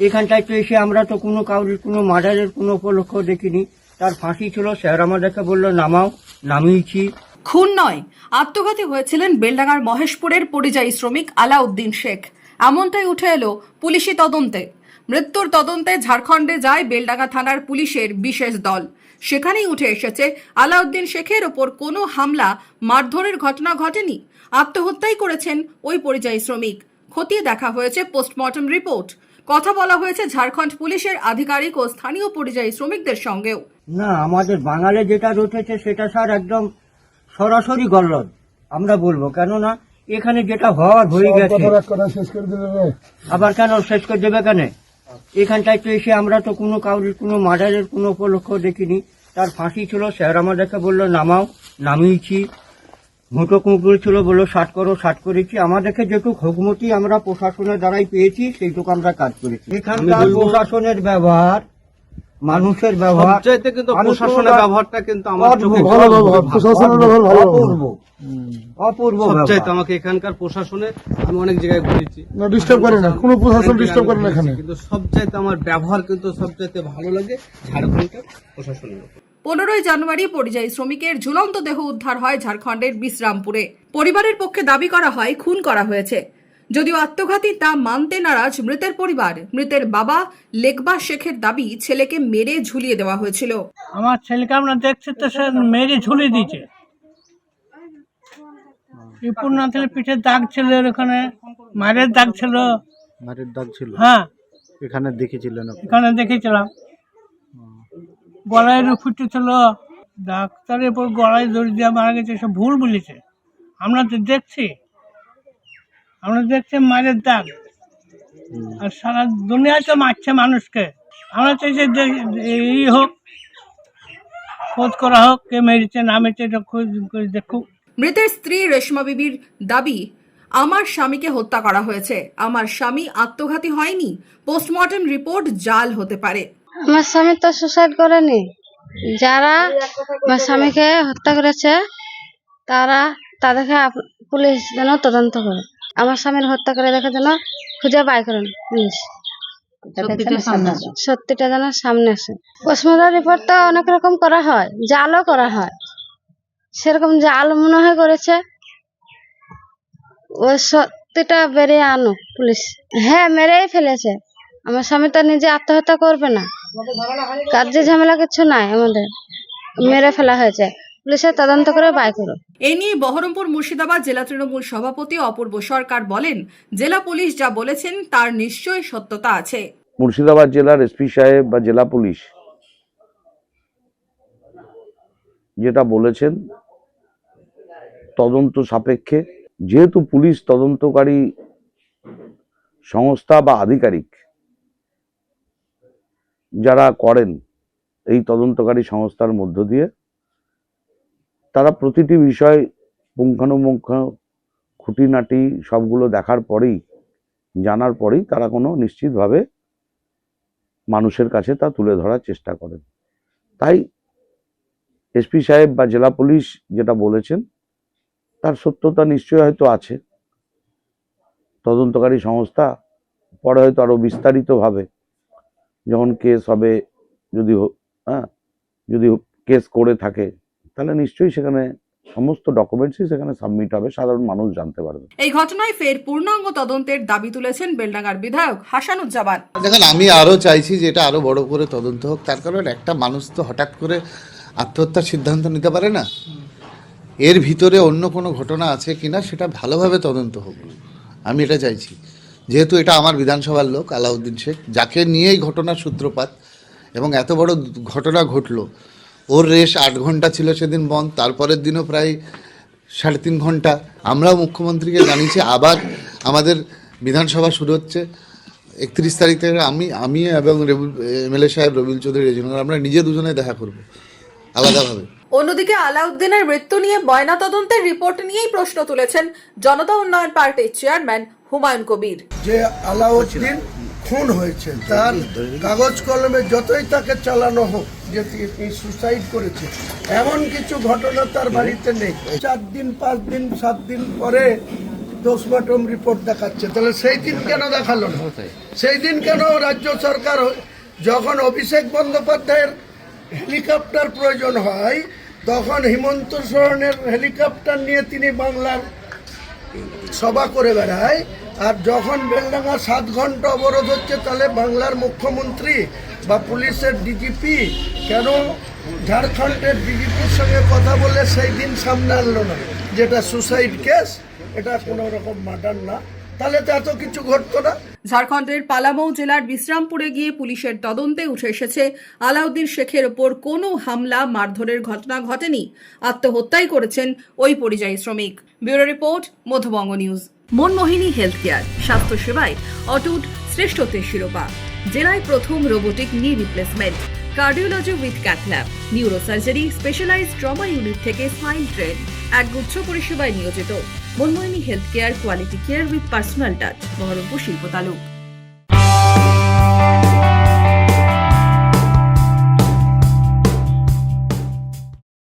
এখানটায় তো এসে আমরা তো কোনো কাউরির কোনো মার্ডারের কোনো উপলক্ষ দেখিনি। তার ফাঁসি ছিল, স্যার আমাদেরকে বললো নামাও, নামিয়েছি। খুন নয়, আত্মঘাতী হয়েছিলেন বেলডাঙ্গার মহেশপুরের পরিযায়ী শ্রমিক আলাউদ্দিন শেখ, এমনটাই উঠে এলো পুলিশি তদন্তে। মৃত্যুর তদন্তে ঝাড়খণ্ডে যায় বেলডাঙ্গা থানার পুলিশের বিশেষ দল। সেখানেই উঠে এসেছে আলাউদ্দিন শেখের ওপর কোনো হামলা মারধরের ঘটনা ঘটেনি, আত্মহত্যাই করেছেন ওই পরিযায়ী শ্রমিক। খতিয়ে দেখা হয়েছে পোস্টমর্টম রিপোর্ট। কথা বলা হয়েছে ঝাড়খণ্ড পুলিশের আধিকারিক ও স্থানীয় পরিযায়ী শ্রমিকদের সঙ্গেও। না, আমাদের বাঙালি যেটা রটেছে সেটা স্যার একদম সরাসরি গল্লদ আমরা বলবো, কেননা এখানে যেটা হওয়ার হয়ে গেছে। আবার কেন শেষ করে দেবে কেন? এখানটায় তো এসে আমরা তো কোনো কাউরির কোনো মার্ডারের কোনো উপলক্ষ দেখিনি। তার ফাঁসি ছিল, স্যার আমাদেরকে বললো নামাও, নামিয়েছি। মোটো কুকুর ছিল, বললো ষাট করো, ষাট করেছি। আমাদেরকে যেটুকু হুকুমতি আমরা প্রশাসনের দ্বারাই পেয়েছি সেইটুকু আমরা কাজ করেছি। এখানকার প্রশাসনের ব্যবহার, মানুষের ব্যবহার, কিন্তু প্রশাসনের ব্যবহারটা কিন্তু আমার চোখে অপূর্ব অপূর্ব। সবচাইতে আমাকে এখানকার প্রশাসনের, আমি অনেক জায়গায় ঘুরেছি, ডিস্টার্ব করে না, কোনো প্রশাসন ডিস্টার্ব করে না এখানে, কিন্তু সবচাইতে আমার ব্যবহার কিন্তু সবচাইতে ভালো লাগে ঝাড়খণ্ডের প্রশাসনের। 15ই জানুয়ারি পরিযায়ী শ্রমিকের ঝুলন্ত দেহ উদ্ধার হয় ঝাড়খণ্ডের বিশ্রামপুরে। পরিবারের পক্ষে দাবি করা হয় খুন করা হয়েছে। যদিও আত্মঘাতী তা মানতে নারাজ মৃতের পরিবার। মৃতের বাবা লেকবা শেখের দাবি ছেলেকে মেরে ঝুলিয়ে দেওয়া হয়েছিল। আমার ছেলেকে আমরা দেখছি তো সে মেরে ঝুলিয়ে দিয়েছে। পূর্ণাথের পিঠে দাগ ছিল, ওখানে মারের দাগ ছিল। মারের দাগ ছিল? হ্যাঁ, এখানে দেখেছিলেন? এখানে দেখেছিলাম। গলায় ফুটে ছিল, ডাক্তারের পর গলায় দড়ি দিয়ে মারা গেছে, সব ভুল বলেছে। আমরা তো দেখছি, মারের দাগ। আর সারা দুনিয়ায় তো মারছে মানুষকে। আমরা চাইছি এই হোক, খোঁজ করা হোক, কে মেরেছে না মেরেছে এটা খোঁজ করে দেখুক। মৃতের স্ত্রী রেশমা বিবির দাবি, আমার স্বামীকে হত্যা করা হয়েছে, আমার স্বামী আত্মঘাতী হয়নি, পোস্টমর্টম রিপোর্ট জাল হতে পারে। আমার স্বামী তো সুসাইড করেনি, যারা আমার স্বামীকে হত্যা করেছে তাদেরকে পুলিশ যেন তদন্ত করে, আমার স্বামীর হত্যা করে দেখে যেন খুঁজে বাই করেন পুলিশ, সত্যিটা যেন সামনে আসে। পোস্টমর্টম রিপোর্ট তো অনেক রকম করা হয়, জালও করা হয়, সেরকম জাল মনে হয় করেছে, ওই সত্যিটা বেরিয়ে আনো পুলিশ। হ্যাঁ, মেরেই ফেলেছে। আমার স্বামী তো নিজে আত্মহত্যা করবে না, কাজে ঝামেলা কিছু নাই, আমাদের মেরে ফেলা হয়েছে, পুলিশের তদন্ত করে বাই করো। এ নিয়ে বহরমপুর মুর্শিদাবাদ জেলা তৃণমূল সভাপতি অপূর্ব সরকার বলেন, জেলা পুলিশ যা বলেছেন তার নিশ্চয়ই সত্যতা আছে। মুর্শিদাবাদ জেলার এসপি সাহেব বা জেলা পুলিশ যেটা বলেছেন তদন্ত সাপেক্ষে, যেহেতু পুলিশ তদন্তকারী সংস্থা বা আধিকারিক যারা করেন এই তদন্তকারী সংস্থার মধ্য দিয়ে, তারা প্রতিটি বিষয় পুঙ্খানুপুঙ্খ খুঁটিনাটি সবগুলো দেখার পরেই, জানার পরেই তারা কোনো নিশ্চিতভাবে মানুষের কাছে তা তুলে ধরার চেষ্টা করেন। তাই এসপি সাহেব বা জেলা পুলিশ যেটা বলেছেন তার সত্যতা নিশ্চয়ই হয়তো আছে। তদন্তকারী সংস্থা পরে হয়তো আরো বিস্তারিতভাবে যখন কেস হবে, যদি কেস করে থাকে তাহলে নিশ্চয়ই সেখানে সমস্ত ডকুমেন্টসই সেখানে সাবমিট হবে, সাধারণ মানুষ জানতে পারবে। এই ঘটনায় ফের পূর্ণাঙ্গ তদন্তের দাবি তুলেছেন বেলডাঙ্গার বিধায়ক হাসানুজ্জামান। দেখেন, আমি আরো চাইছি যে এটা আরো বড় করে তদন্ত হোক। তার কারণ একটা মানুষ তো হঠাৎ করে আত্মহত্যার সিদ্ধান্ত নিতে পারে না, এর ভিতরে অন্য কোনো ঘটনা আছে কিনা সেটা ভালোভাবে তদন্ত হোক, আমি এটা চাইছি। যেহেতু এটা আমার বিধানসভার লোক আলাউদ্দিন শেখ, যাকে নিয়েই ঘটনার সূত্রপাত এবং এত বড় ঘটনা ঘটলো, ওর রেস 8 ঘন্টা ছিল সেদিন বন্ধ, তারপরের দিনও প্রায় 3.5 ঘন্টা। আমরাও মুখ্যমন্ত্রীকে জানিয়েছি, আবার আমাদের বিধানসভা শুরু হচ্ছে 31 তারিখ থেকে। আমি এবং এমএলএ সাহেব রবিউল চৌধুরী রেজিনগর, আমরা নিজে দুজনে দেখা করব আলাদাভাবে। অন্যদিকে আলাউদ্দিনের মৃত্যু নিয়ে ময়না তদন্তের রিপোর্ট নিয়েই প্রশ্ন তুলেছেন জনতা উন্নয়ন পার্টির চেয়ারম্যান হুমায়ুন কবির। যে আলাউদ্দিন খুন হয়েছে, তার কাগজ কলমে যতই তাকে চালানো হোক যে তিনি সুসাইড করেছে, এমন কিছু ঘটনা তার বাড়িতে নেই। 4 দিন 5 দিন 7 দিন পরে পোস্টমর্টম রিপোর্ট দেখাচ্ছে, তাহলে সেই দিন কেন দেখালো না? সেই দিন কেন রাজ্য সরকার যখন অভিষেক বন্দ্যোপাধ্যায়ের হেলিকপ্টার প্রয়োজন হয় তখন হিমন্ত সোরেনের হেলিকপ্টার নিয়ে তিনি বাংলার সভা করে বেড়ায়, আর যখন বেলডাঙ্গা 7 ঘন্টা অবরোধ হচ্ছে তাহলে বাংলার মুখ্যমন্ত্রী বা পুলিশের ডিজিপি কেন ঝাড়খণ্ডের ডিজিপির সঙ্গে কথা বলে সেই দিন সামনে আনলো না যেটা সুসাইড কেস, এটা কোনো রকম মার্ডার না, তাহলে তো এত কিছু ঘটতো না। ঝাড়খণ্ডের পালামৌ জেলার বিশ্রামপুরে গিয়ে পুলিশের তদন্তে উঠে এসেছে আলাউদ্দিন শেখের ওপর কোনো হামলা মারধরের ঘটনা ঘটেনি, আত্মহত্যাই করেছেন ওই পরিযায়ী শ্রমিক। Bureau report, Madhyabanga news. Monmohini health care, স্বাস্থ্য সেবায় অটুট শ্রেষ্ঠত্বের শিরোপা, জেলায় প্রথম robotic knee replacement, cardiology with cath lab, neurosurgery, specialized trauma unit থেকে স্মাইল ট্রেন, একগুচ্ছ পরিষেবায় নিয়োজিত। Monmohini health care, quality care with personal touch, Baharampur শিল্প তালুক।